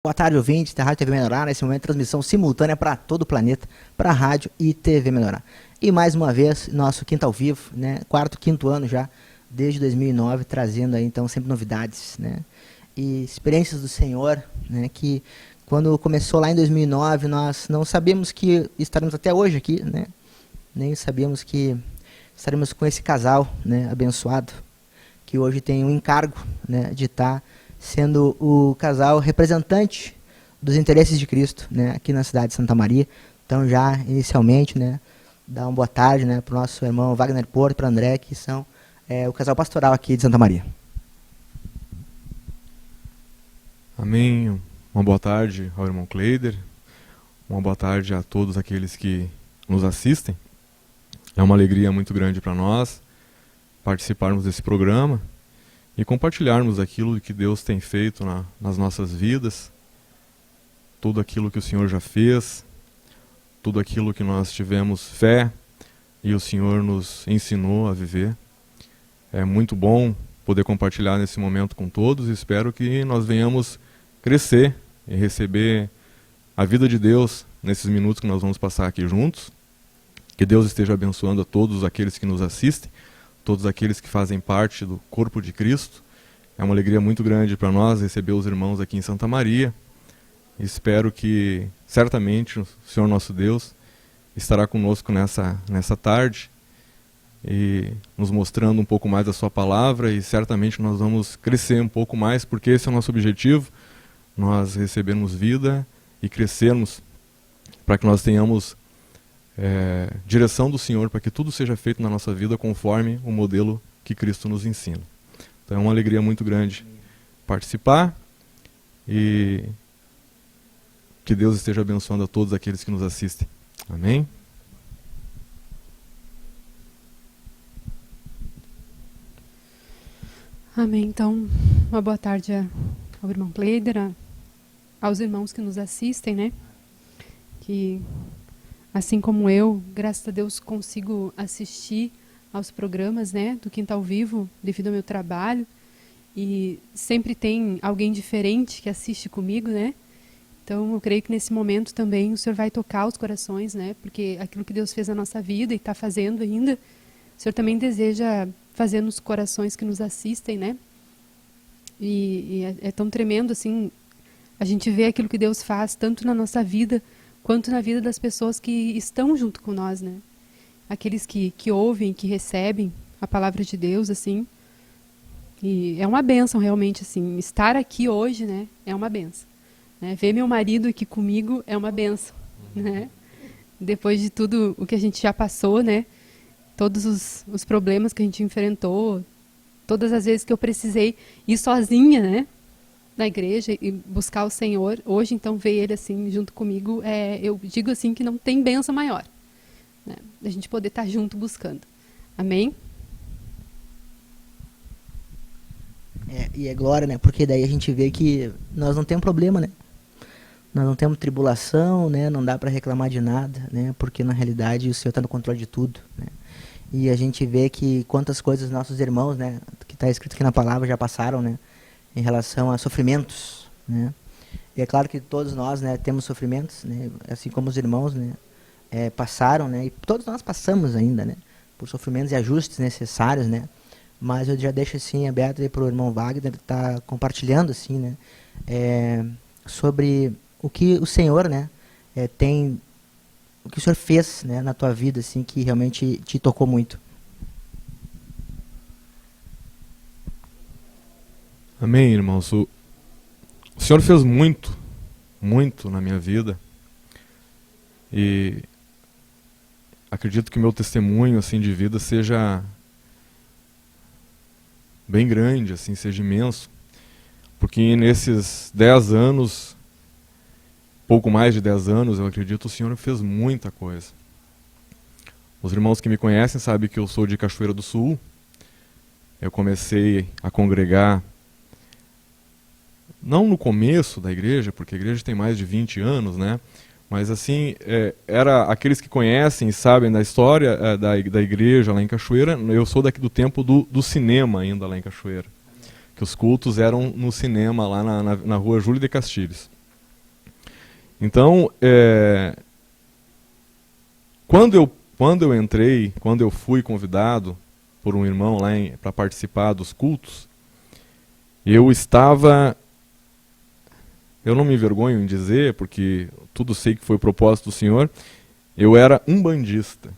Boa tarde, ouvintes da Rádio TV Menorá. Nesse momento, transmissão simultânea para todo o planeta, para a Rádio e TV Menorá. E mais uma vez, nosso Quinta ao Vivo, né? Quinto ano já, desde 2009, trazendo aí, então, sempre novidades, né? E experiências do Senhor, né? Que quando começou lá em 2009, nós não sabíamos que estaremos até hoje aqui, né? Nem sabíamos que estaremos com esse casal, né? Abençoado, que hoje tem um encargo, né? De estar sendo o casal representante dos interesses de Cristo, né, aqui na cidade de Santa Maria. Então, já inicialmente, né, dar uma boa tarde, né, para o nosso irmão Wagner Porto e para André, que são o casal pastoral aqui de Santa Maria. Amém. Uma boa tarde ao irmão Kleider. Uma boa tarde a todos aqueles que nos assistem. É uma alegria muito grande para nós participarmos desse programa e compartilharmos aquilo que Deus tem feito nas nossas vidas, tudo aquilo que o Senhor já fez, tudo aquilo que nós tivemos fé e o Senhor nos ensinou a viver. É muito bom poder compartilhar nesse momento com todos e espero que nós venhamos crescer e receber a vida de Deus nesses minutos que nós vamos passar aqui juntos. Que Deus esteja abençoando a todos aqueles que nos assistem, todos aqueles que fazem parte do corpo de Cristo. É uma alegria muito grande para nós receber os irmãos aqui em Santa Maria. Espero que, certamente, o Senhor nosso Deus estará conosco nessa tarde e nos mostrando um pouco mais da sua palavra, e certamente nós vamos crescer um pouco mais, porque esse é o nosso objetivo, nós recebermos vida e crescermos para que nós tenhamos direção do Senhor, para que tudo seja feito na nossa vida conforme o modelo que Cristo nos ensina. Então é uma alegria muito grande participar e que Deus esteja abençoando a todos aqueles que nos assistem. Amém? Amém. Então, uma boa tarde ao irmão Kleider, aos irmãos que nos assistem, né? Que, assim como eu, graças a Deus, consigo assistir aos programas, né, do Quinta ao Vivo, devido ao meu trabalho, e sempre tem alguém diferente que assiste comigo, né? Então, eu creio que nesse momento também o Senhor vai tocar os corações, né? Porque aquilo que Deus fez na nossa vida e está fazendo ainda, o Senhor também deseja fazer nos corações que nos assistem, né? E é tão tremendo, assim, a gente vê aquilo que Deus faz tanto na nossa vida quanto na vida das pessoas que estão junto com nós, né? Aqueles que ouvem, que recebem a palavra de Deus, assim. E é uma bênção, realmente, assim. Estar aqui hoje, né, é uma bênção. Né? Ver meu marido aqui comigo é uma bênção, né? Depois de tudo o que a gente já passou, né? Todos os problemas que a gente enfrentou, todas as vezes que eu precisei ir sozinha, né, na igreja e buscar o Senhor, hoje, então, ver Ele assim junto comigo, eu digo assim que não tem bênção maior, né? A gente poder estar junto buscando. Amém? E é glória, né? Porque daí a gente vê que nós não temos problema, né? Nós não temos tribulação, né? Não dá para reclamar de nada, né? Porque na realidade o Senhor está no controle de tudo, né? E a gente vê que quantas coisas nossos irmãos, né, que está escrito aqui na palavra, já passaram, né, em relação a sofrimentos, né? E é claro que todos nós, né, temos sofrimentos, né, assim como os irmãos, né, passaram, né, e todos nós passamos ainda, né, por sofrimentos e ajustes necessários, né? Mas eu já deixo assim aberto aí para o irmão Wagner estar compartilhando assim, né, sobre o que o Senhor, né, tem, o que o Senhor fez, né, na tua vida, assim, que realmente te tocou muito. Amém, irmãos. O Senhor fez muito, muito na minha vida. E acredito que meu testemunho assim de vida seja bem grande, assim, seja imenso. Porque nesses 10 anos, pouco mais de 10 anos, eu acredito, o Senhor fez muita coisa. Os irmãos que me conhecem sabem que eu sou de Cachoeira do Sul. Eu comecei a congregar, não no começo da igreja, porque a igreja tem mais de 20 anos, né? Mas assim, era aqueles que conhecem e sabem da história da igreja lá em Cachoeira. Eu sou daqui do tempo do cinema ainda lá em Cachoeira. Que os cultos eram no cinema lá na rua Júlio de Castilhos. Então, quando eu fui convidado por um irmão lá para participar dos cultos, eu não me envergonho em dizer, porque tudo sei que foi o propósito do Senhor, eu era umbandista.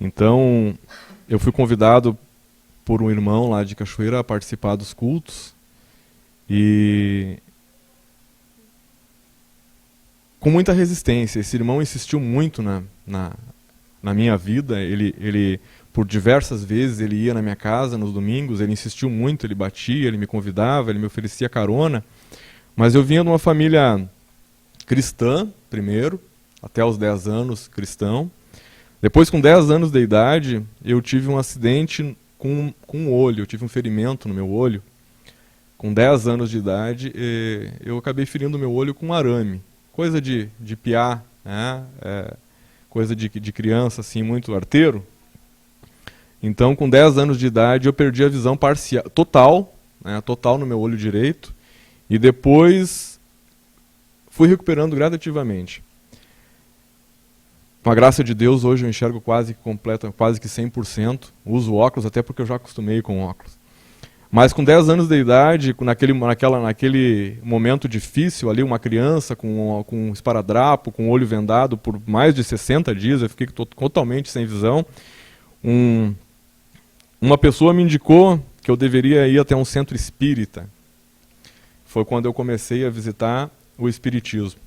Então, eu fui convidado por um irmão lá de Cachoeira a participar dos cultos, e com muita resistência. Esse irmão insistiu muito na minha vida. Ele, por diversas vezes, ele ia na minha casa nos domingos, ele insistiu muito, ele batia, ele me convidava, ele me oferecia carona. Mas eu vinha de uma família cristã, primeiro, até os 10 anos cristão. Depois, com 10 anos de idade, eu tive um acidente com o olho, eu tive um ferimento no meu olho. Com 10 anos de idade, eu acabei ferindo meu olho com um arame. Coisa de piá, né? Coisa de criança, assim, muito arteiro. Então, com 10 anos de idade, eu perdi a visão parcial, total, né? Total no meu olho direito. E depois fui recuperando gradativamente. Com a graça de Deus, hoje eu enxergo quase que 100%. Uso óculos, até porque eu já acostumei com óculos. Mas com 10 anos de idade, naquele momento difícil ali, uma criança com um esparadrapo, com o olho vendado por mais de 60 dias, eu fiquei totalmente sem visão. Uma pessoa me indicou que eu deveria ir até um centro espírita. Foi quando eu comecei a visitar o espiritismo.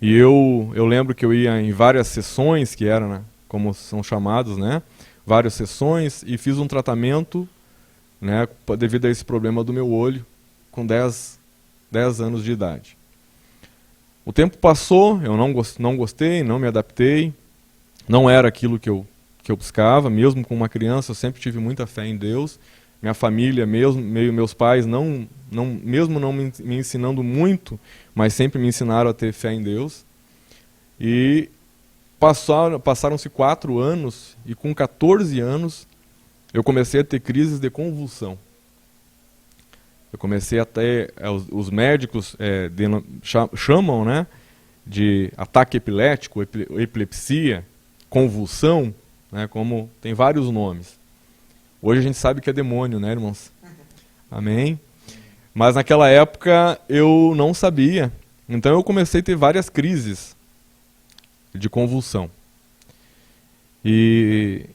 E eu lembro que eu ia em várias sessões, que eram, né, como são chamados, né, várias sessões, e fiz um tratamento, né, devido a esse problema do meu olho, com 10 anos de idade. O tempo passou, eu não gostei, não me adaptei, não era aquilo que eu buscava, mesmo com uma criança, eu sempre tive muita fé em Deus. Minha família, meus pais, mesmo não me ensinando muito, mas sempre me ensinaram a ter fé em Deus. E passaram-se 4 anos, e com 14 anos, eu comecei a ter crises de convulsão. Eu comecei a ter, os médicos chamam, né, de ataque epilético, epilepsia, convulsão, né, como tem vários nomes. Hoje a gente sabe que é demônio, né, irmãos? Amém? Mas naquela época eu não sabia. Então eu comecei a ter várias crises de convulsão. E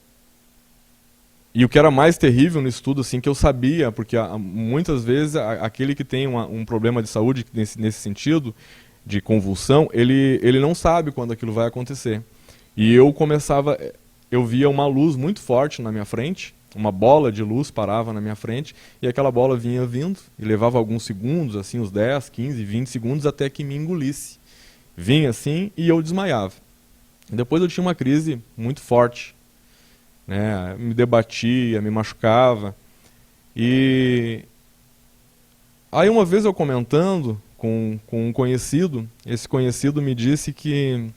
o que era mais terrível no estudo, assim, que eu sabia, porque muitas vezes aquele que tem um problema de saúde nesse sentido, de convulsão, ele não sabe quando aquilo vai acontecer. E eu via uma luz muito forte na minha frente, uma bola de luz parava na minha frente, e aquela bola vinha vindo, e levava alguns segundos, assim, uns 10, 15, 20 segundos, até que me engolisse. Vinha assim, e eu desmaiava. Depois eu tinha uma crise muito forte, né? Me debatia, me machucava. E aí uma vez eu comentando com um conhecido, esse conhecido me disse que: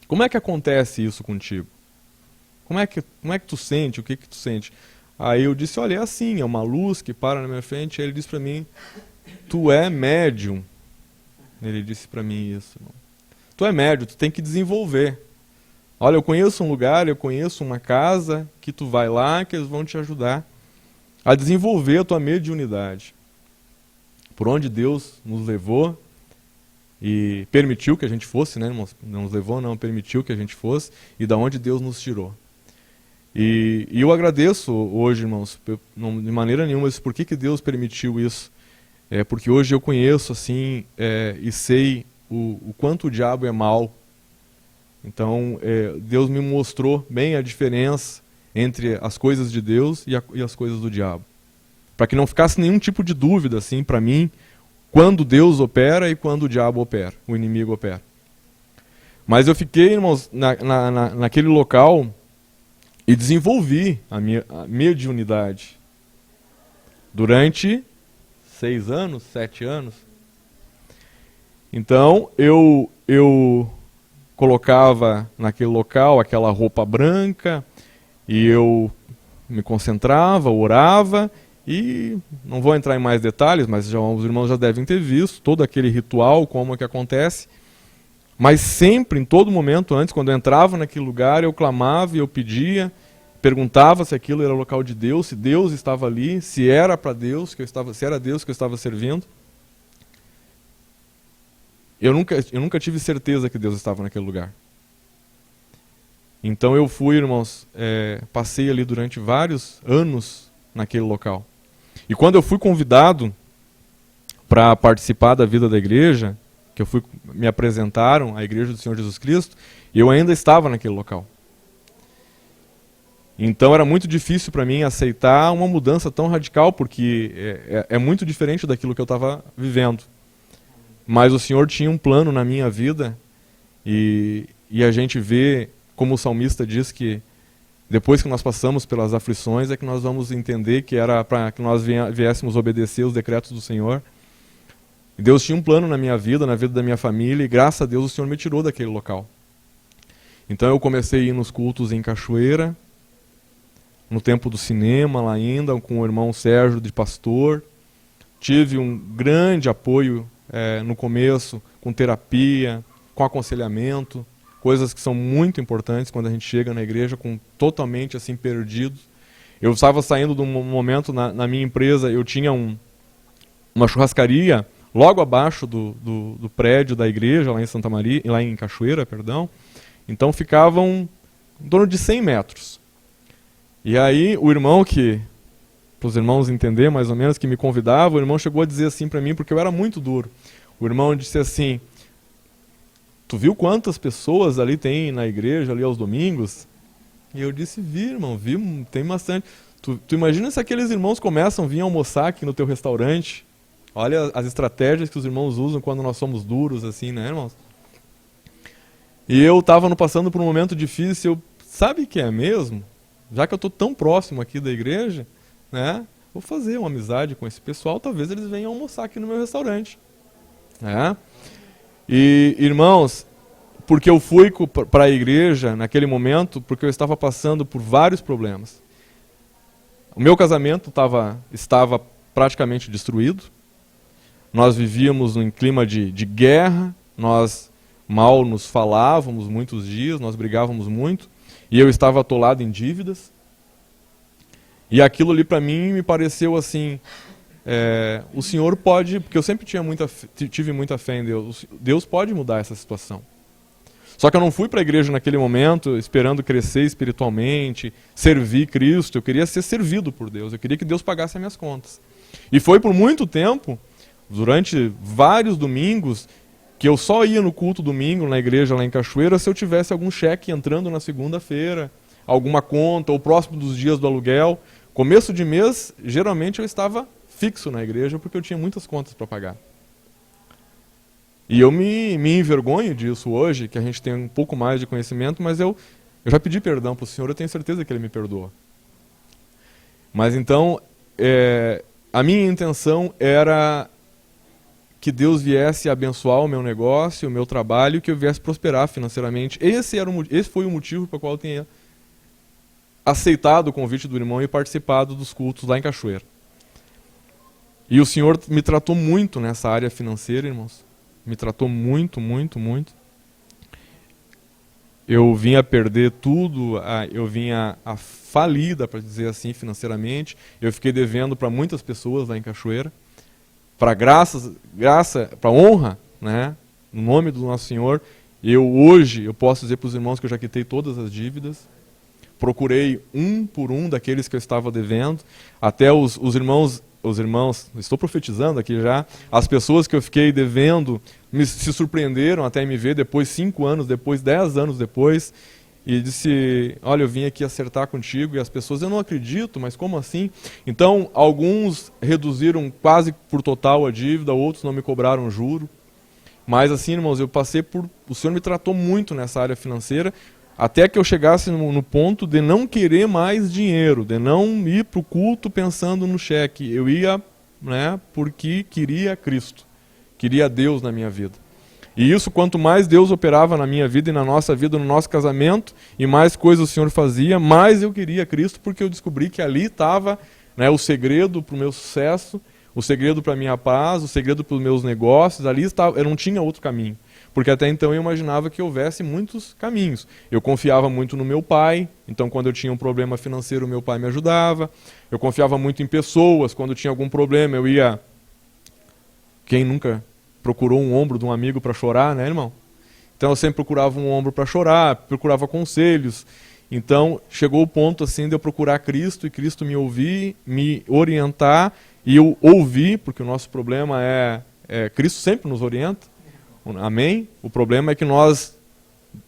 como é que acontece isso contigo? Como é que tu sente? O que tu sente? Aí eu disse: olha, é assim, é uma luz que para na minha frente. Aí ele disse para mim: tu é médium. Ele disse para mim isso. Tu é médium, tu tem que desenvolver. Olha, eu conheço um lugar, eu conheço uma casa, que tu vai lá, que eles vão te ajudar a desenvolver a tua mediunidade. Por onde Deus nos levou e permitiu que a gente fosse, né, irmãos? Não nos levou, não, permitiu que a gente fosse, e da onde Deus nos tirou. E eu agradeço hoje, irmãos, de maneira nenhuma, por que Deus permitiu isso? Porque hoje eu conheço, assim, e sei o quanto o diabo é mau. Então, Deus me mostrou bem a diferença entre as coisas de Deus e as coisas do diabo. Para que não ficasse nenhum tipo de dúvida, assim, para mim, quando Deus opera e quando o diabo opera, o inimigo opera. Mas eu fiquei, irmãos, naquele local e desenvolvi a mediunidade durante 6 anos, 7 anos. Então, eu colocava naquele local aquela roupa branca e eu me concentrava, orava E não vou entrar em mais detalhes, mas os irmãos já devem ter visto todo aquele ritual, como é que acontece. Mas sempre, em todo momento, antes, quando eu entrava naquele lugar, eu clamava e eu pedia, perguntava se aquilo era o local de Deus, se Deus estava ali, se era para Deus, se era Deus que eu estava servindo. Eu nunca tive certeza que Deus estava naquele lugar. Então eu fui, irmãos, passei ali durante vários anos naquele local. E quando eu fui convidado para participar da vida da igreja, que me apresentaram à Igreja do Senhor Jesus Cristo, eu ainda estava naquele local. Então era muito difícil para mim aceitar uma mudança tão radical, porque é muito diferente daquilo que eu estava vivendo. Mas o Senhor tinha um plano na minha vida, e a gente vê, como o salmista diz, que depois que nós passamos pelas aflições é que nós vamos entender que era para que nós viéssemos obedecer os decretos do Senhor. E Deus tinha um plano na minha vida, na vida da minha família, e graças a Deus o Senhor me tirou daquele local. Então eu comecei a ir nos cultos em Cachoeira, no tempo do cinema lá ainda, com o irmão Sérgio de pastor. Tive um grande apoio no começo, com terapia, com aconselhamento, coisas que são muito importantes quando a gente chega na igreja totalmente assim perdido. Eu estava saindo de um momento na minha empresa, eu tinha uma churrascaria logo abaixo do prédio da igreja, lá em Santa Maria, lá em Cachoeira, perdão. Então ficavam em torno de 100 metros. E aí o irmão para os irmãos entenderem mais ou menos, que me convidava, o irmão chegou a dizer assim para mim, porque eu era muito duro. O irmão disse assim: tu viu quantas pessoas ali tem na igreja, ali aos domingos? E eu disse: vi, irmão, vi, tem bastante. Tu imagina se aqueles irmãos começam a vir almoçar aqui no teu restaurante? Olha as estratégias que os irmãos usam quando nós somos duros, assim, né, irmãos? E eu estava passando por um momento difícil, sabe o que é mesmo? Já que eu estou tão próximo aqui da igreja, né, vou fazer uma amizade com esse pessoal, talvez eles venham almoçar aqui no meu restaurante. Né? E, irmãos, porque eu fui para a igreja naquele momento, porque eu estava passando por vários problemas. O meu casamento estava praticamente destruído. Nós vivíamos em clima de guerra, nós mal nos falávamos muitos dias, nós brigávamos muito, e eu estava atolado em dívidas. E aquilo ali para mim me pareceu assim, o Senhor pode, porque eu sempre tive muita fé em Deus, Deus pode mudar essa situação. Só que eu não fui para a igreja naquele momento esperando crescer espiritualmente, servir Cristo, eu queria ser servido por Deus, eu queria que Deus pagasse as minhas contas. E foi por muito tempo, durante vários domingos, que eu só ia no culto domingo na igreja lá em Cachoeira se eu tivesse algum cheque entrando na segunda-feira, alguma conta, ou próximo dos dias do aluguel. Começo de mês, geralmente eu estava fixo na igreja porque eu tinha muitas contas para pagar. E eu me envergonho disso hoje, que a gente tem um pouco mais de conhecimento, mas eu já pedi perdão para o Senhor, eu tenho certeza que Ele me perdoa. Mas então, a minha intenção era que Deus viesse abençoar o meu negócio, o meu trabalho, que eu viesse prosperar financeiramente. Esse foi o motivo pelo qual eu tinha aceitado o convite do irmão e participado dos cultos lá em Cachoeira. E o Senhor me tratou muito nessa área financeira, irmãos. Me tratou muito, muito, muito. Eu vim a perder tudo, eu vim a falida, para dizer assim, financeiramente. Eu fiquei devendo para muitas pessoas lá em Cachoeira. Para para honra, né, no nome do nosso Senhor, hoje eu posso dizer para os irmãos que eu já quitei todas as dívidas. Procurei um por um daqueles que eu estava devendo, até os irmãos, estou profetizando aqui já, as pessoas que eu fiquei devendo se surpreenderam até me ver depois, 5 anos depois, 10 anos depois, e disse: olha, eu vim aqui acertar contigo. E as pessoas: eu não acredito, mas como assim? Então, alguns reduziram quase por total a dívida, outros não me cobraram juro. Mas assim, irmãos, o Senhor me tratou muito nessa área financeira, até que eu chegasse no ponto de não querer mais dinheiro, de não ir para o culto pensando no cheque. Eu ia, né, porque queria Cristo, queria Deus na minha vida. E isso, quanto mais Deus operava na minha vida e na nossa vida, no nosso casamento, e mais coisas o Senhor fazia, mais eu queria Cristo, porque eu descobri que ali estava, né, o segredo para o meu sucesso, o segredo para a minha paz, o segredo para os meus negócios. Ali estava, eu não tinha outro caminho. Porque até então eu imaginava que houvesse muitos caminhos. Eu confiava muito no meu pai, então quando eu tinha um problema financeiro, meu pai me ajudava. Eu confiava muito em pessoas, quando eu tinha algum problema eu ia... Quem nunca procurou um ombro de um amigo para chorar, né, irmão? Então eu sempre procurava um ombro para chorar, procurava conselhos. Então chegou o ponto assim de eu procurar Cristo e Cristo me ouvir, me orientar, e eu ouvi, porque o nosso problema é Cristo sempre nos orienta. Amém? O problema é que nós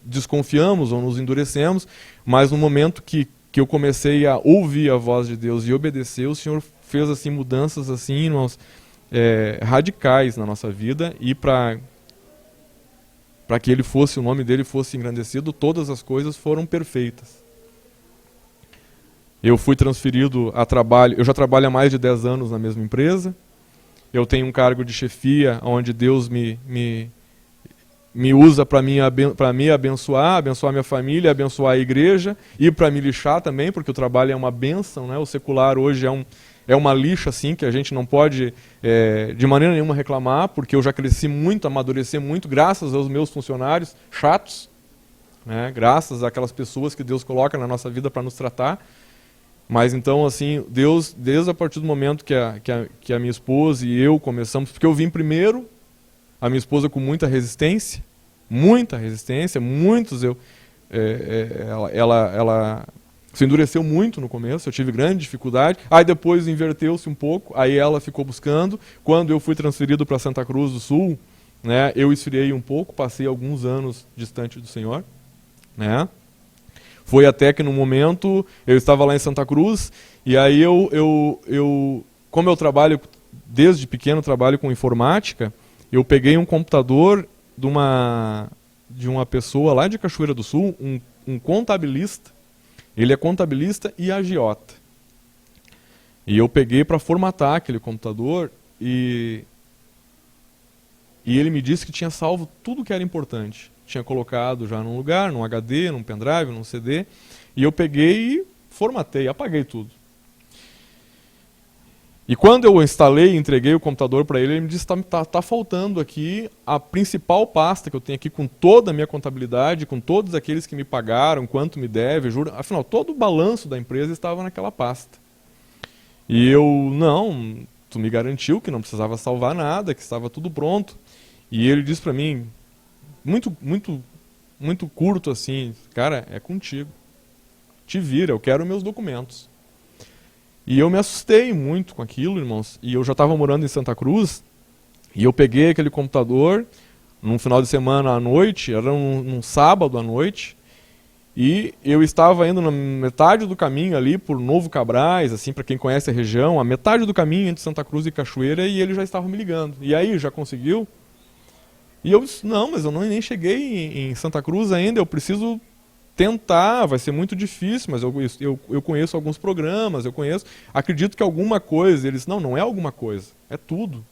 desconfiamos ou nos endurecemos, mas no momento que eu comecei a ouvir a voz de Deus e obedecer, o Senhor fez assim mudanças assim, irmãos, radicais na nossa vida, e para que ele fosse, o nome dele fosse engrandecido, todas as coisas foram perfeitas. Eu fui transferido a trabalho, eu já trabalho há mais de 10 anos na mesma empresa, eu tenho um cargo de chefia, onde Deus me usa para me abençoar minha família, abençoar a igreja, e para me lixar também, porque o trabalho é uma bênção, né? O secular hoje é uma lixa assim, que a gente não pode de maneira nenhuma reclamar, porque eu já cresci muito, amadureci muito, graças aos meus funcionários chatos, né? Graças àquelas pessoas que Deus coloca na nossa vida para nos tratar. Mas então, assim, Deus, desde a partir do momento que a minha esposa e eu começamos, porque eu vim primeiro, a minha esposa com muita resistência, ela se endureceu muito no começo, eu tive grande dificuldade, aí depois inverteu-se um pouco, aí ela ficou buscando. Quando eu fui transferido para Santa Cruz do Sul, né, eu esfriei um pouco, passei alguns anos distante do Senhor, né? Foi até que no momento, eu estava lá em Santa Cruz, e aí como eu trabalho, desde pequeno trabalho com informática, eu peguei um computador de uma pessoa lá de Cachoeira do Sul, um contabilista. Ele é contabilista e agiota. E eu peguei para formatar aquele computador e ele me disse que tinha salvo tudo que era importante. Tinha colocado já num lugar, num HD, num pendrive, num CD. E eu peguei e formatei, apaguei tudo. E quando eu instalei e entreguei o computador para ele me disse, tá faltando aqui a principal pasta que eu tenho aqui, com toda a minha contabilidade, com todos aqueles que me pagaram, quanto me deve, juro. Afinal, todo o balanço da empresa estava naquela pasta. E eu, não, tu me garantiu que não precisava salvar nada, que estava tudo pronto. E ele disse para mim, muito curto assim, cara, é contigo. Te vira, eu quero meus documentos. E eu me assustei muito com aquilo, irmãos. E eu já estava morando em Santa Cruz. E eu peguei aquele computador num final de semana à noite, era num sábado à noite. E eu estava indo na metade do caminho ali por Novo Cabrais, assim, para quem conhece a região, a metade do caminho entre Santa Cruz e Cachoeira, e ele já estava me ligando. E aí, já conseguiu? E eu disse, não, mas eu nem cheguei em Santa Cruz ainda, eu preciso tentar, vai ser muito difícil, mas eu conheço alguns programas, acredito que alguma coisa. Eles, não é alguma coisa, é tudo.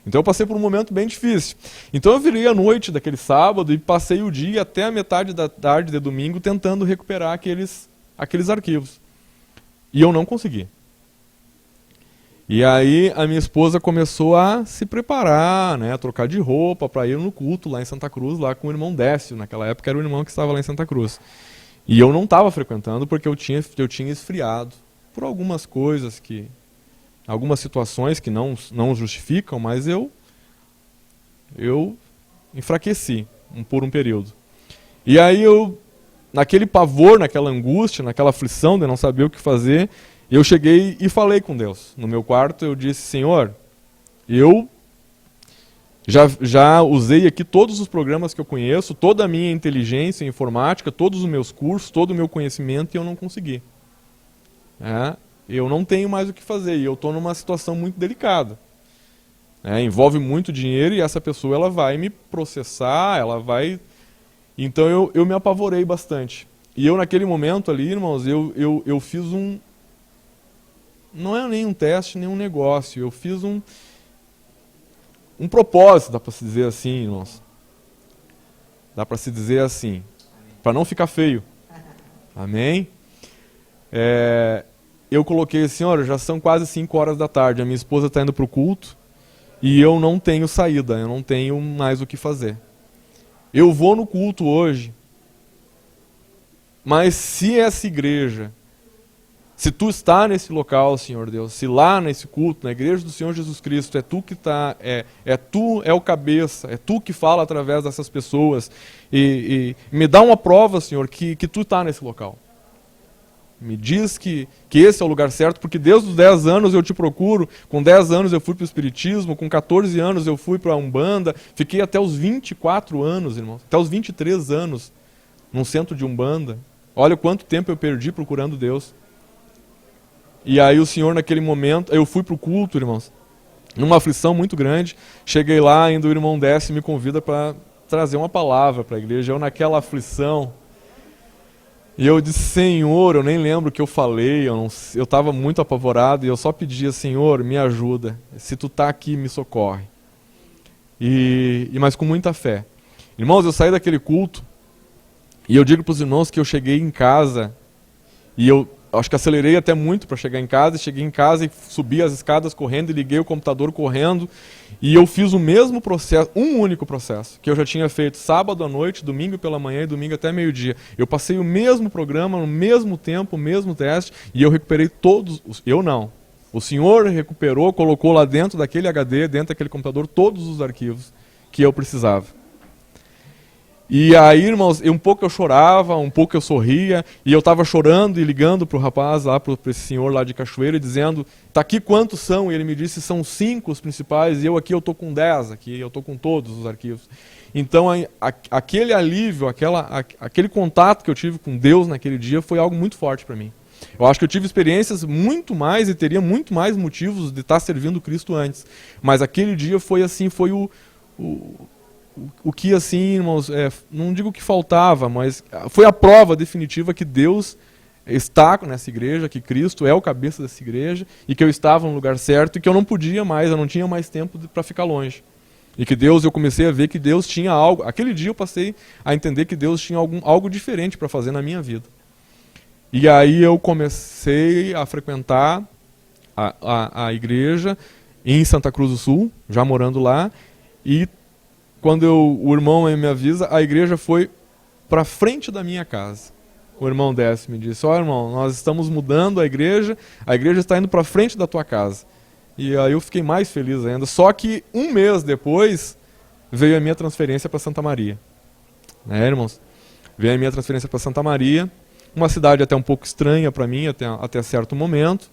Então eu passei por um momento bem difícil. Então eu virei a noite daquele sábado e passei o dia até a metade da tarde de domingo tentando recuperar aqueles arquivos. E eu não consegui. E aí a minha esposa começou a se preparar, né, a trocar de roupa para ir no culto lá em Santa Cruz, lá com o irmão Décio. Naquela época era o irmão que estava lá em Santa Cruz. E eu não estava frequentando porque eu tinha esfriado por algumas coisas, algumas situações que não justificam, mas eu enfraqueci por um período. E aí naquele pavor, naquela angústia, naquela aflição de não saber o que fazer, eu cheguei e falei com Deus. No meu quarto eu disse, Senhor, eu já usei aqui todos os programas que eu conheço, toda a minha inteligência informática, todos os meus cursos, todo o meu conhecimento, e eu não consegui. Eu não tenho mais o que fazer, e eu estou numa situação muito delicada. Envolve muito dinheiro, e essa pessoa ela vai me processar, ela vai... Então eu me apavorei bastante. E eu naquele momento ali, irmãos, eu fiz não é nem um teste, nem um negócio. Eu fiz um propósito, dá para se dizer assim, irmãos. Dá para se dizer assim, para não ficar feio. Amém? eu coloquei assim, olha, já são quase 5 horas da tarde, a minha esposa está indo para o culto e eu não tenho saída, eu não tenho mais o que fazer. Eu vou no culto hoje, mas se essa igreja, se tu está nesse local, Senhor Deus, se lá nesse culto, na igreja do Senhor Jesus Cristo, é tu que está, tu é o cabeça, é tu que fala através dessas pessoas, e me dá uma prova, Senhor, que tu está nesse local. Me diz que esse é o lugar certo, porque desde os 10 anos eu te procuro, com 10 anos eu fui para o Espiritismo, com 14 anos eu fui para a Umbanda, fiquei até os 24 anos, irmãos, até os 23 anos, num centro de Umbanda. Olha quanto tempo eu perdi procurando Deus. E aí o Senhor, naquele momento, eu fui para o culto, irmãos, numa aflição muito grande, cheguei lá, ainda o irmão Décio me convida para trazer uma palavra para a igreja, eu naquela aflição, e eu disse, Senhor, eu nem lembro o que eu falei, eu estava muito apavorado, e eu só pedia, Senhor, me ajuda, se tu está aqui, me socorre. Mas com muita fé. Irmãos, eu saí daquele culto, e eu digo para os irmãos que eu cheguei em casa, e eu acho que acelerei até muito para chegar em casa, e cheguei em casa e subi as escadas correndo, e liguei o computador correndo, e eu fiz o mesmo processo, um único processo, que eu já tinha feito sábado à noite, domingo pela manhã e domingo até meio-dia. Eu passei o mesmo programa, no mesmo tempo, o mesmo teste, e eu recuperei todos, eu não. O Senhor recuperou, colocou lá dentro daquele HD, dentro daquele computador, todos os arquivos que eu precisava. E aí, irmãos, um pouco eu chorava, um pouco eu sorria, e eu estava chorando e ligando para o rapaz, lá para esse senhor lá de Cachoeira, dizendo, tá aqui quantos são? E ele me disse, são 5 os principais, e eu aqui eu estou com 10, aqui eu estou com todos os arquivos. Então, aquele alívio, aquele contato que eu tive com Deus naquele dia foi algo muito forte para mim. Eu acho que eu tive experiências muito mais e teria muito mais motivos de estar servindo Cristo antes. Mas aquele dia foi assim, foi o que assim, irmãos, não digo que faltava, mas foi a prova definitiva que Deus está nessa igreja, que Cristo é o cabeça dessa igreja, e que eu estava no lugar certo, e que eu não podia mais, eu não tinha mais tempo para ficar longe. E que Deus, eu comecei a ver que Deus tinha algo, aquele dia eu passei a entender que Deus tinha algo diferente para fazer na minha vida. E aí eu comecei a frequentar a igreja em Santa Cruz do Sul, já morando lá, e quando o irmão me avisa, a igreja foi para frente da minha casa. O irmão desce e me disse, ó irmão, nós estamos mudando a igreja está indo para frente da tua casa. E aí eu fiquei mais feliz ainda, só que um mês depois veio a minha transferência para Santa Maria. Né, irmãos? Veio a minha transferência para Santa Maria, uma cidade até um pouco estranha para mim, até certo momento.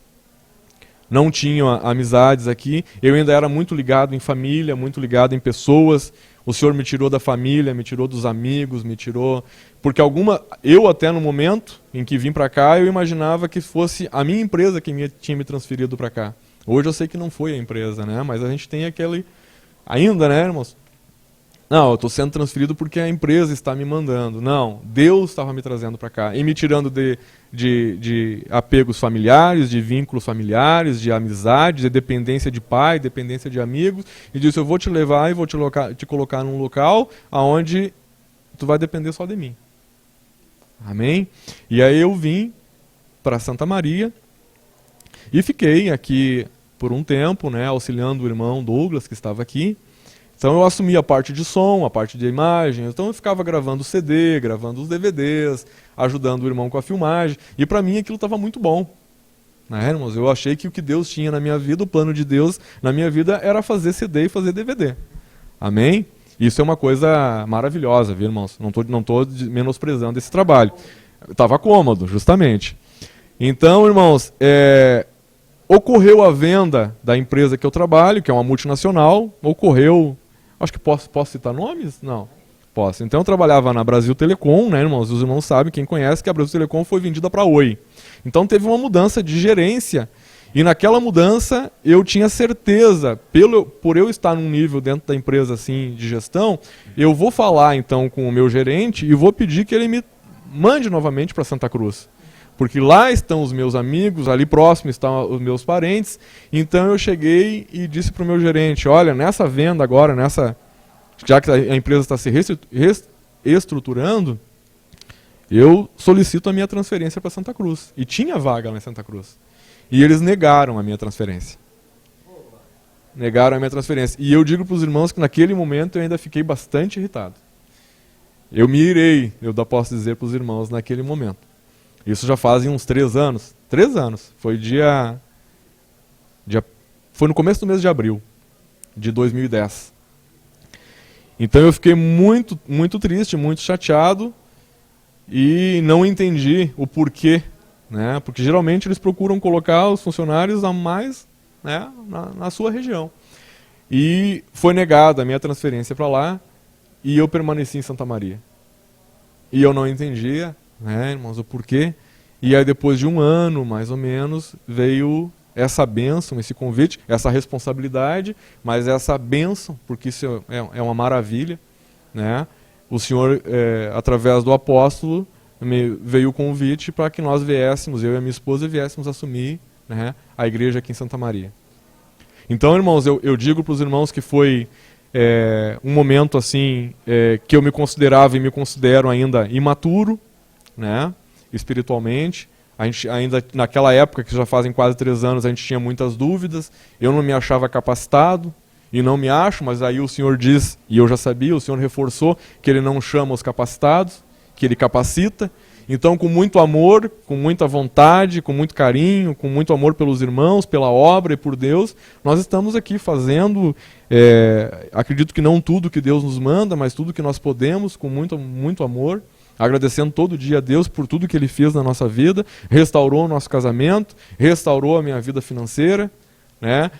Não tinha amizades aqui, eu ainda era muito ligado em família, muito ligado em pessoas. O Senhor me tirou da família, me tirou dos amigos, me tirou... Porque eu até no momento em que vim para cá, eu imaginava que fosse a minha empresa que tinha me transferido para cá. Hoje eu sei que não foi a empresa, né? Mas a gente tem aquele... Ainda, né, irmãos? Não, eu estou sendo transferido porque a empresa está me mandando. Não, Deus estava me trazendo para cá e me tirando de apegos familiares, de vínculos familiares, de amizades, de dependência de pai, dependência de amigos, e disse, eu vou te levar e vou te colocar num local onde tu vai depender só de mim. Amém? E aí eu vim para Santa Maria e fiquei aqui por um tempo, né, auxiliando o irmão Douglas, que estava aqui. Então eu assumi a parte de som, a parte de imagem, então eu ficava gravando o CD, gravando os DVDs, ajudando o irmão com a filmagem, e para mim aquilo estava muito bom. Né, irmãos? Eu achei que o que Deus tinha na minha vida, o plano de Deus na minha vida era fazer CD e fazer DVD. Amém? Isso é uma coisa maravilhosa, viu, irmãos? Não tô menosprezando esse trabalho. Estava cômodo, justamente. Então, irmãos, ocorreu a venda da empresa que eu trabalho, que é uma multinacional, ocorreu... Acho que posso citar nomes? Não. Posso. Então eu trabalhava na Brasil Telecom, né, irmãos? Os irmãos sabem, quem conhece, que a Brasil Telecom foi vendida para a Oi. Então teve uma mudança de gerência. E naquela mudança eu tinha certeza, por eu estar num nível dentro da empresa assim, de gestão, eu vou falar então com o meu gerente e vou pedir que ele me mande novamente para Santa Cruz. Porque lá estão os meus amigos, ali próximo estão os meus parentes. Então eu cheguei e disse para o meu gerente, olha, nessa venda agora, já que a empresa está se reestruturando, eu solicito a minha transferência para Santa Cruz. E tinha vaga lá em Santa Cruz. e eles negaram a minha transferência. Negaram a minha transferência. E eu digo para os irmãos que naquele momento eu ainda fiquei bastante irritado. Eu me irei, eu posso dizer para os irmãos, naquele momento. Isso já fazem uns 3 anos. 3 anos. Foi foi no começo do mês de abril de 2010. Então eu fiquei muito, muito triste, muito chateado e não entendi o porquê, né? Porque geralmente eles procuram colocar os funcionários a mais, né, na sua região. E foi negada a minha transferência para lá e eu permaneci em Santa Maria. E eu não entendia, né, irmãos, o porquê. E aí depois de 1 ano, mais ou menos, veio essa bênção, esse convite, essa responsabilidade, mas essa bênção, porque isso é uma maravilha, né? O Senhor, através do apóstolo, veio o convite para que nós viéssemos, eu e a minha esposa, viéssemos assumir, né, a igreja aqui em Santa Maria. Então, irmãos, eu digo para os irmãos que foi um momento assim que eu me considerava e me considero ainda imaturo, né, espiritualmente. A gente ainda, naquela época, que já fazem quase 3 anos, a gente tinha muitas dúvidas, eu não me achava capacitado, e não me acho, mas aí o Senhor diz, e eu já sabia, o Senhor reforçou, que Ele não chama os capacitados, que Ele capacita. Então, com muito amor, com muita vontade, com muito carinho, com muito amor pelos irmãos, pela obra e por Deus, nós estamos aqui fazendo, acredito que não tudo que Deus nos manda, mas tudo que nós podemos, com muito, muito amor, agradecendo todo dia a Deus por tudo que Ele fez na nossa vida, restaurou o nosso casamento, restaurou a minha vida financeira, né?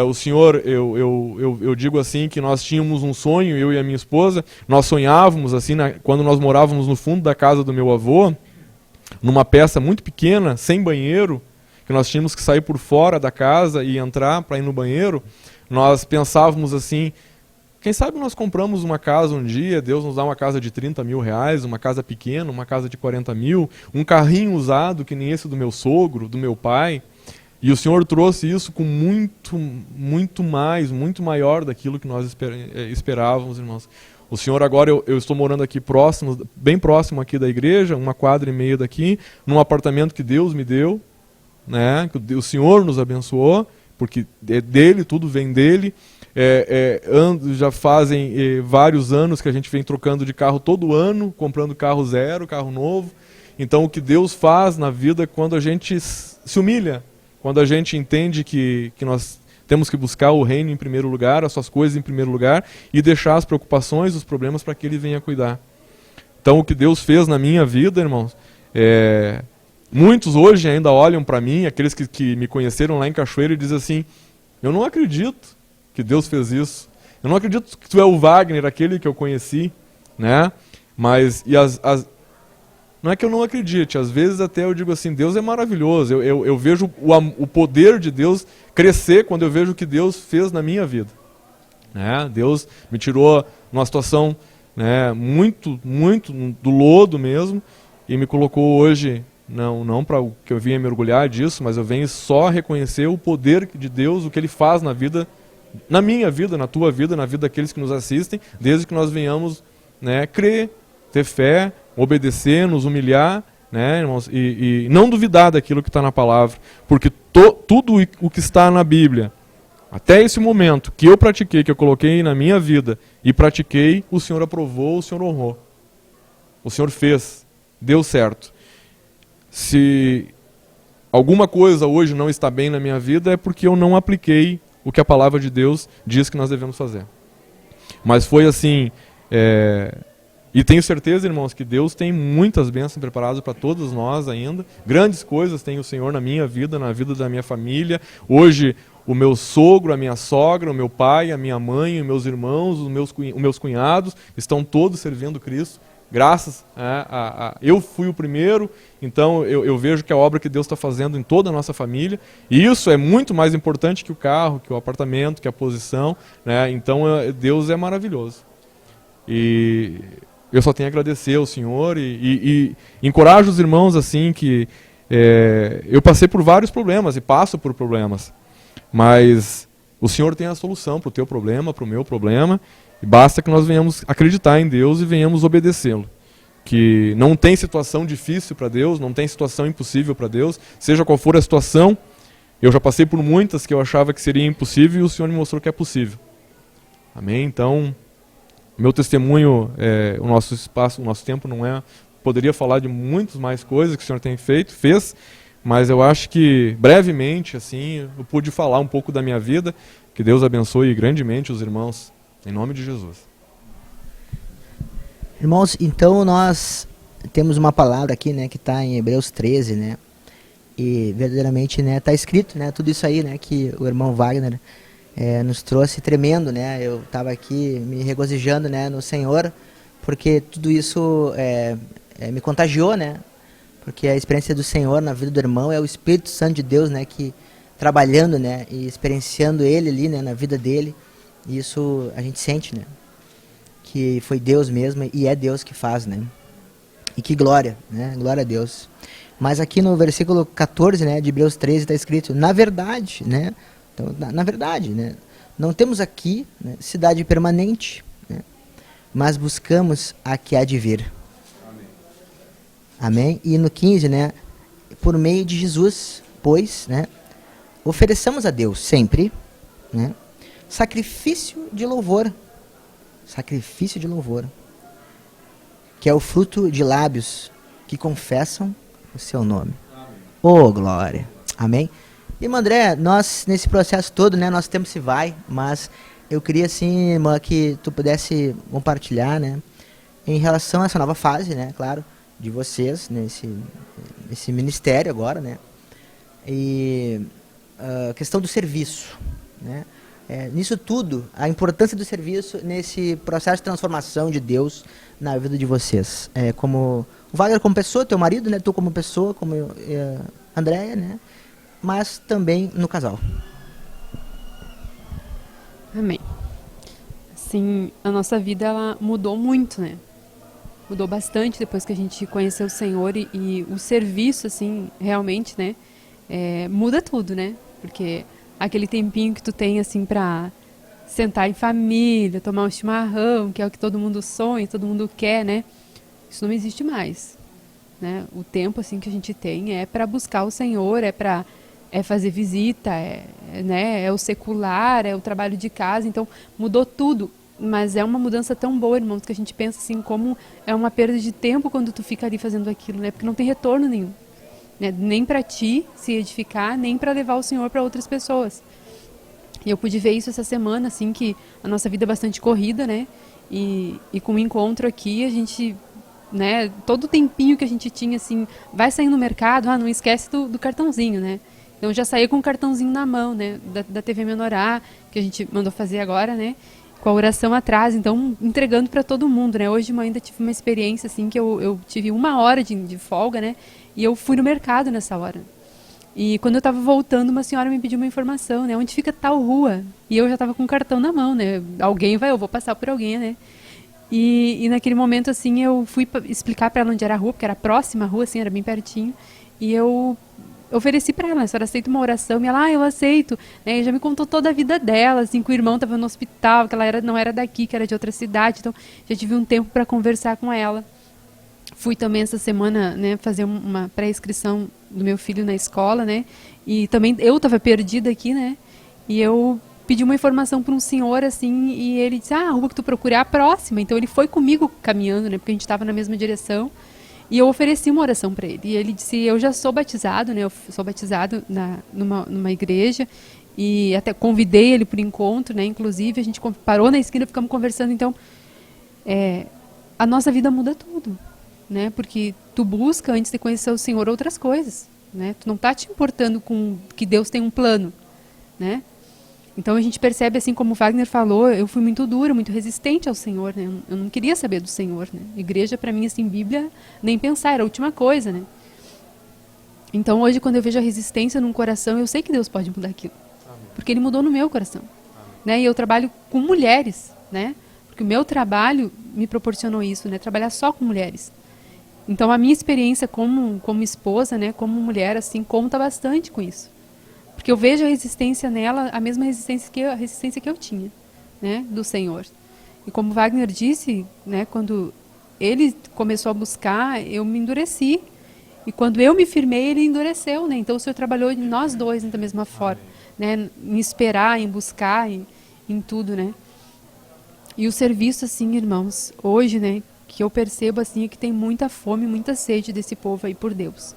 O Senhor, eu digo assim, que nós tínhamos um sonho, eu e a minha esposa, nós sonhávamos assim, quando nós morávamos no fundo da casa do meu avô, numa peça muito pequena, sem banheiro, que nós tínhamos que sair por fora da casa e entrar para ir no banheiro, nós pensávamos assim, quem sabe nós compramos uma casa um dia, Deus nos dá uma casa de 30 mil reais, uma casa pequena, uma casa de 40 mil, um carrinho usado que nem esse do meu sogro, do meu pai. E o Senhor trouxe isso com muito, muito mais, muito maior daquilo que nós esperávamos, irmãos. O Senhor agora, eu estou morando aqui próximo, bem próximo aqui da igreja, 1,5 quadras daqui, num apartamento que Deus me deu, né, que o Senhor nos abençoou, porque é dele, tudo vem dele. Já fazem vários anos que a gente vem trocando de carro todo ano, comprando carro zero, carro novo. Então o que Deus faz na vida quando a gente se humilha, quando a gente entende que nós temos que buscar o reino em primeiro lugar, as suas coisas em primeiro lugar, e deixar as preocupações, os problemas para que Ele venha cuidar. Então o que Deus fez na minha vida, irmãos, muitos hoje ainda olham para mim, aqueles que me conheceram lá em Cachoeira, e dizem assim, eu não acredito que Deus fez isso. Eu não acredito que tu é o Wagner, aquele que eu conheci, né? Mas não é que eu não acredite, às vezes até eu digo assim, Deus é maravilhoso. Eu vejo o poder de Deus crescer quando eu vejo o que Deus fez na minha vida. Né? Deus me tirou numa situação, né, muito, muito do lodo mesmo, e me colocou hoje, não para que eu venha me orgulhar disso, mas eu venho só reconhecer o poder de Deus, o que Ele faz na vida, na minha vida, na tua vida, na vida daqueles que nos assistem, desde que nós venhamos, né, crer, ter fé, obedecer, nos humilhar, né, irmãos, e não duvidar daquilo que está na palavra, porque tudo o que está na Bíblia, até esse momento que eu pratiquei, que eu coloquei na minha vida e pratiquei, o Senhor aprovou, o Senhor honrou, o Senhor fez, deu certo. Se alguma coisa hoje não está bem na minha vida, é porque eu não apliquei o que a palavra de Deus diz que nós devemos fazer. Mas foi assim, e tenho certeza, irmãos, que Deus tem muitas bênçãos preparadas para todos nós ainda. Grandes coisas tem o Senhor na minha vida, na vida da minha família. Hoje, o meu sogro, a minha sogra, o meu pai, a minha mãe, os meus irmãos, os meus cunhados, estão todos servindo Cristo. Graças eu fui o primeiro, então eu vejo que a obra que Deus está fazendo em toda a nossa família, e isso é muito mais importante que o carro, que o apartamento, que a posição, né? Então Deus é maravilhoso. E eu só tenho a agradecer ao Senhor e encorajo os irmãos assim que eu passei por vários problemas e passo por problemas, mas o Senhor tem a solução para o teu problema, para o meu problema, e basta que nós venhamos acreditar em Deus e venhamos obedecê-lo. Que não tem situação difícil para Deus, não tem situação impossível para Deus, seja qual for a situação, Eu já passei por muitas que eu achava que seria impossível e o Senhor me mostrou que é possível. Amém? Então, meu testemunho, o nosso espaço, o nosso tempo não é... Poderia falar de muitas mais coisas que o Senhor tem fez, mas eu acho que brevemente, assim, eu pude falar um pouco da minha vida. Que Deus abençoe grandemente os irmãos, em nome de Jesus. Irmãos, então nós temos uma palavra aqui, né, que está em Hebreus 13, né, e verdadeiramente, né, está escrito, né, tudo isso aí, né, que o irmão Wagner nos trouxe tremendo, né, eu estava aqui me regozijando, né, no Senhor, porque tudo isso me contagiou, né, porque a experiência do Senhor na vida do irmão é o Espírito Santo de Deus, né, que trabalhando, né, e experienciando ele ali, né, na vida dele, e isso a gente sente, né, que foi Deus mesmo e é Deus que faz, né? E que glória, né? Glória a Deus. Mas aqui no versículo 14, né, de Hebreus 13 está escrito: na verdade, né? Então, na verdade, né, não temos aqui, né, cidade permanente, né, mas buscamos a que há de vir. Amém? E no 15, né, por meio de Jesus, pois, né, ofereçamos a Deus sempre, né, sacrifício de louvor, que é o fruto de lábios que confessam o seu nome. Oh, glória. Amém? Irmã André, nós, nesse processo todo, né, nosso tempo se vai, mas eu queria, assim, irmã, que tu pudesse compartilhar, né, em relação a essa nova fase, né, claro, de vocês, nesse ministério agora, né, e a questão do serviço, né, nisso tudo, a importância do serviço nesse processo de transformação de Deus na vida de vocês. Como o Wagner como pessoa, teu marido, né? Tu como pessoa, como Andréia, né? Mas também no casal. Amém. Assim, a nossa vida ela mudou muito, né? Mudou bastante depois que a gente conheceu o Senhor e o serviço, assim, realmente, né? Muda tudo, né? Porque aquele tempinho que tu tem, assim, pra sentar em família, tomar um chimarrão, que é o que todo mundo sonha, todo mundo quer, né? Isso não existe mais, né? O tempo, assim, que a gente tem é para buscar o Senhor, é fazer visita, né? É o secular, é o trabalho de casa, então mudou tudo. Mas é uma mudança tão boa, irmãos, que a gente pensa, assim, como é uma perda de tempo quando tu fica ali fazendo aquilo, né? Porque não tem retorno nenhum. Né? Nem para ti se edificar, nem para levar o Senhor para outras pessoas. E eu pude ver isso essa semana, assim, que a nossa vida é bastante corrida, né? E com o encontro aqui, a gente, né? Todo o tempinho que a gente tinha, assim, vai sair no mercado, não esquece do cartãozinho, né? Então já saí com o cartãozinho na mão, né? Da TV Menorá, que a gente mandou fazer agora, né? Com a oração atrás, então entregando para todo mundo, né? Hoje de manhã ainda tive uma experiência, assim, que eu tive 1 hora de folga, né? E eu fui no mercado nessa hora. E quando eu estava voltando, uma senhora me pediu uma informação, né? Onde fica tal rua? E eu já estava com o cartão na mão, né? Eu vou passar por alguém, né? E naquele momento, assim, eu fui explicar para ela onde era a rua, porque era próxima a rua, assim, era bem pertinho. E eu ofereci para ela, a senhora aceita uma oração? E ela, eu aceito. Né? E já me contou toda a vida dela, assim, que o irmão estava no hospital, que ela não era daqui, que era de outra cidade. Então, já tive um tempo para conversar com ela. Fui também essa semana, né, fazer uma pré-inscrição do meu filho na escola, né? E também eu estava perdida aqui, né? E eu pedi uma informação para um senhor, assim, e ele disse: a rua que tu procura é a próxima. Então ele foi comigo caminhando, né? Porque a gente estava na mesma direção. E eu ofereci uma oração para ele. E ele disse: eu já sou batizado, né? Eu sou batizado numa igreja. E até convidei ele para o encontro, né? Inclusive, a gente parou na esquina, ficamos conversando. Então, a nossa vida muda tudo. Né? Porque tu busca, antes de conhecer o Senhor, outras coisas, né? Tu não tá te importando com que Deus tem um plano, né? Então a gente percebe, assim como o Wagner falou, eu fui muito dura, muito resistente ao Senhor, né? Eu não queria saber do Senhor, né? Igreja para mim, assim, Bíblia, nem pensar, era a última coisa, né? Então hoje, quando eu vejo a resistência num coração, eu sei que Deus pode mudar aquilo, porque Ele mudou no meu coração, né? E eu trabalho com mulheres, né? Porque o meu trabalho me proporcionou isso, né? Trabalhar só com mulheres. Então, a minha experiência como esposa, né, como mulher, assim, conta bastante com isso. Porque eu vejo a resistência nela, a mesma resistência que eu tinha, né, do Senhor. E como Wagner disse, né, quando ele começou a buscar, eu me endureci. E quando eu me firmei, ele endureceu, né? Então o Senhor trabalhou em nós dois da mesma forma, né? Em esperar, em buscar, em tudo, né? E o serviço, assim, irmãos, hoje, né? Que eu percebo, assim, é que tem muita fome, muita sede desse povo aí por Deus.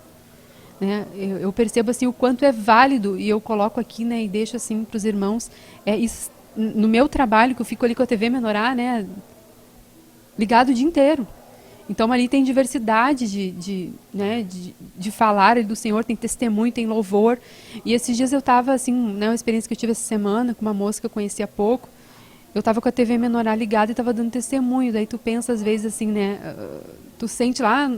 Né? Eu percebo, assim, o quanto é válido, e eu coloco aqui, né? E deixo, assim, para os irmãos, no meu trabalho, que eu fico ali com a TV Menorá, né? Ligado o dia inteiro. Então ali tem diversidade de falar do Senhor, tem testemunho, tem louvor. E esses dias eu estava, assim, né, uma experiência que eu tive essa semana com uma moça que eu conheci há pouco. Eu estava com a TV Menorá ligada e estava dando testemunho. Daí tu pensa às vezes assim, né? Tu sente lá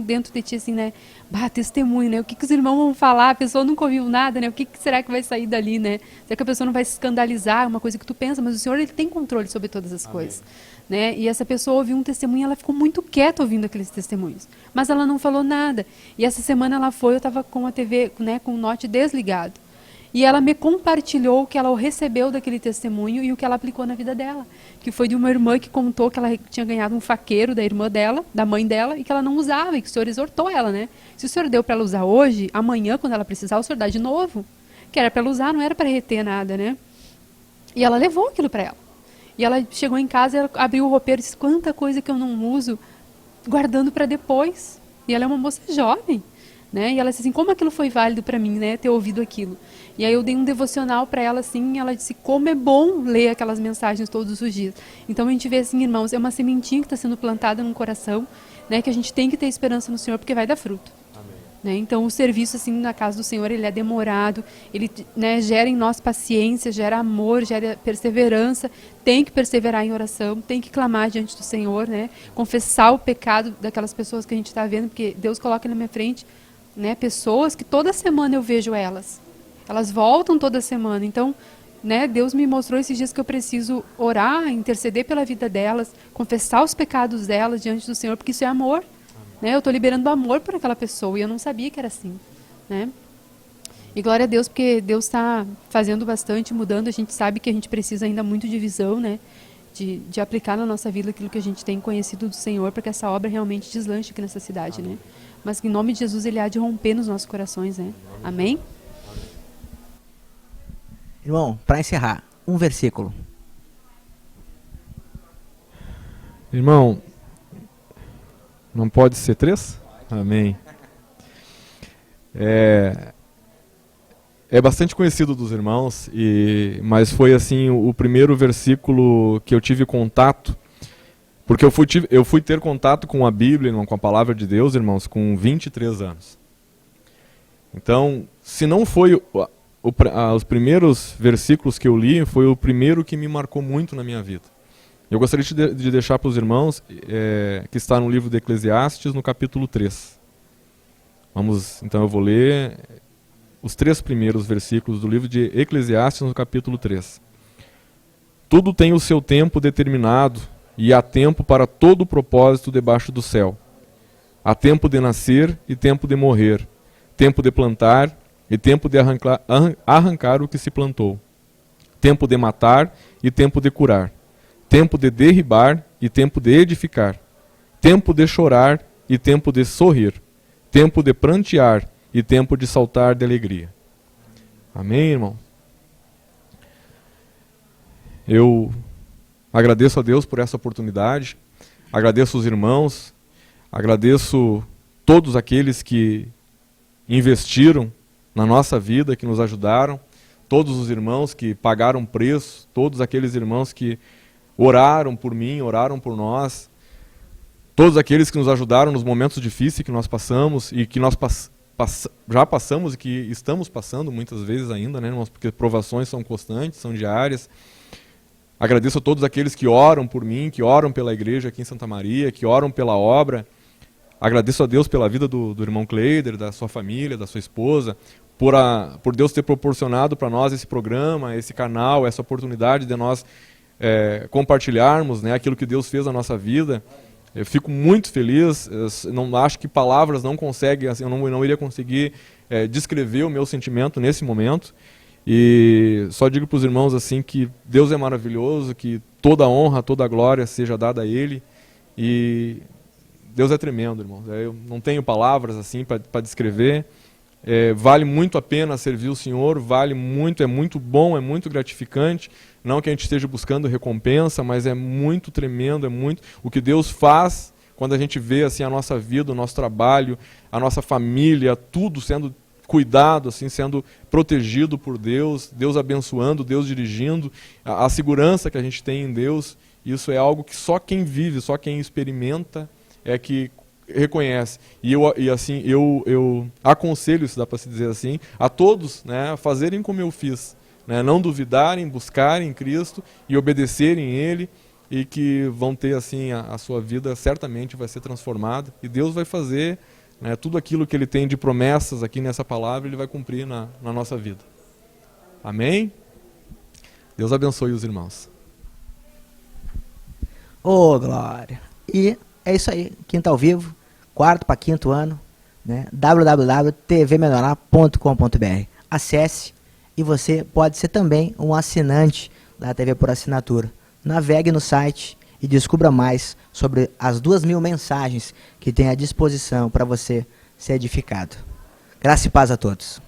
dentro de ti assim, né? Bah, testemunho, né? O que os irmãos vão falar? A pessoa nunca ouviu nada, né? O que será que vai sair dali, né? Será que a pessoa não vai se escandalizar? Uma coisa que tu pensa, mas o Senhor, ele tem controle sobre todas as coisas. Né? E essa pessoa ouviu um testemunho, ela ficou muito quieta ouvindo aqueles testemunhos. Mas ela não falou nada. E essa semana ela foi, eu estava com a TV, né, com o note desligado. E ela me compartilhou o que ela recebeu daquele testemunho e o que ela aplicou na vida dela. Que foi de uma irmã que contou que ela tinha ganhado um faqueiro da irmã dela, da mãe dela, e que ela não usava, e que o Senhor exortou ela, né? Se o Senhor deu para ela usar hoje, amanhã, quando ela precisar, o Senhor dá de novo. Que era para ela usar, não era para reter nada, né? E ela levou aquilo para ela. E ela chegou em casa, ela abriu o roupeiro e disse, quanta coisa que eu não uso, guardando para depois. E ela é uma moça jovem. Né? E ela disse assim, como aquilo foi válido para mim, né, ter ouvido aquilo. E aí eu dei um devocional para ela, assim, e ela disse, como é bom ler aquelas mensagens todos os dias. Então a gente vê assim, irmãos, é uma sementinha que está sendo plantada no coração, né, que a gente tem que ter esperança no Senhor, porque vai dar fruto. Né? Então o serviço, assim, na casa do Senhor, ele é demorado, ele, né, gera em nós paciência, gera amor, gera perseverança, tem que perseverar em oração, tem que clamar diante do Senhor, né, confessar o pecado daquelas pessoas que a gente está vendo, porque Deus coloca na minha frente, né, pessoas que toda semana eu vejo elas voltam toda semana, então, né, Deus me mostrou esses dias que eu preciso orar, interceder pela vida delas, confessar os pecados delas diante do Senhor, porque isso é amor, né, eu estou liberando amor por aquela pessoa, e eu não sabia que era assim, né, e glória a Deus, porque Deus está fazendo bastante, mudando, a gente sabe que a gente precisa ainda muito de visão, né, de aplicar na nossa vida aquilo que a gente tem conhecido do Senhor, para que essa obra realmente deslanche aqui nessa cidade, né, mas que em nome de Jesus ele há de romper nos nossos corações, né? Amém? Irmão, para encerrar, um versículo. Irmão, não pode ser 3? Amém. É bastante conhecido dos irmãos, mas foi assim o primeiro versículo que eu tive contato. Porque eu fui ter contato com a Bíblia, irmão, com a Palavra de Deus, irmãos, com 23 anos. Então, se não foi os primeiros versículos que eu li, foi o primeiro que me marcou muito na minha vida. Eu gostaria de deixar para os irmãos, que está no livro de Eclesiastes, no capítulo 3. Então eu vou ler os 3 primeiros versículos do livro de Eclesiastes, no capítulo 3. Tudo tem o seu tempo determinado, e há tempo para todo o propósito debaixo do céu. Há tempo de nascer e tempo de morrer, tempo de plantar e tempo de arrancar o que se plantou, tempo de matar e tempo de curar, tempo de derribar e tempo de edificar, tempo de chorar e tempo de sorrir, tempo de prantear e tempo de saltar de alegria. Amém, irmão? Eu agradeço a Deus por essa oportunidade, agradeço os irmãos, agradeço todos aqueles que investiram na nossa vida, que nos ajudaram, todos os irmãos que pagaram preço, todos aqueles irmãos que oraram por mim, oraram por nós, todos aqueles que nos ajudaram nos momentos difíceis que nós passamos e que nós já passamos e que estamos passando muitas vezes ainda, né, irmãos, porque provações são constantes, são diárias. Agradeço a todos aqueles que oram por mim, que oram pela igreja aqui em Santa Maria, que oram pela obra. Agradeço a Deus pela vida do irmão Kleider, da sua família, da sua esposa, por Deus ter proporcionado para nós esse programa, esse canal, essa oportunidade de nós compartilharmos, né, aquilo que Deus fez na nossa vida. Eu fico muito feliz, não acho que palavras não conseguem, assim, eu não iria conseguir descrever o meu sentimento nesse momento. E só digo para os irmãos assim que Deus é maravilhoso, que toda a honra, toda a glória seja dada a Ele, e Deus é tremendo, irmãos. Eu não tenho palavras assim para descrever. Vale muito a pena servir o Senhor, vale muito, é muito bom, é muito gratificante. Não que a gente esteja buscando recompensa, mas é muito tremendo, é muito o que Deus faz quando a gente vê assim a nossa vida, o nosso trabalho, a nossa família, tudo sendo cuidado, assim, sendo protegido por Deus, Deus abençoando, Deus dirigindo, a segurança que a gente tem em Deus. Isso é algo que só quem vive, só quem experimenta é que reconhece. E eu aconselho, se dá para se dizer assim, a todos, né, a fazerem como eu fiz, né, não duvidarem, buscarem Cristo e obedecerem Ele, e que vão ter assim a sua vida certamente vai ser transformada e Deus vai fazer, né, tudo aquilo que Ele tem de promessas aqui nessa palavra, Ele vai cumprir na nossa vida. Amém? Deus abençoe os irmãos. Ô, glória! E é isso aí, Quinta ao Vivo, 4º para 5º ano, né? www.tvmelhorar.com.br. Acesse e você pode ser também um assinante da TV por assinatura. Navegue no site e descubra mais sobre as 2.000 mensagens que tem à disposição para você ser edificado. Graça e paz a todos.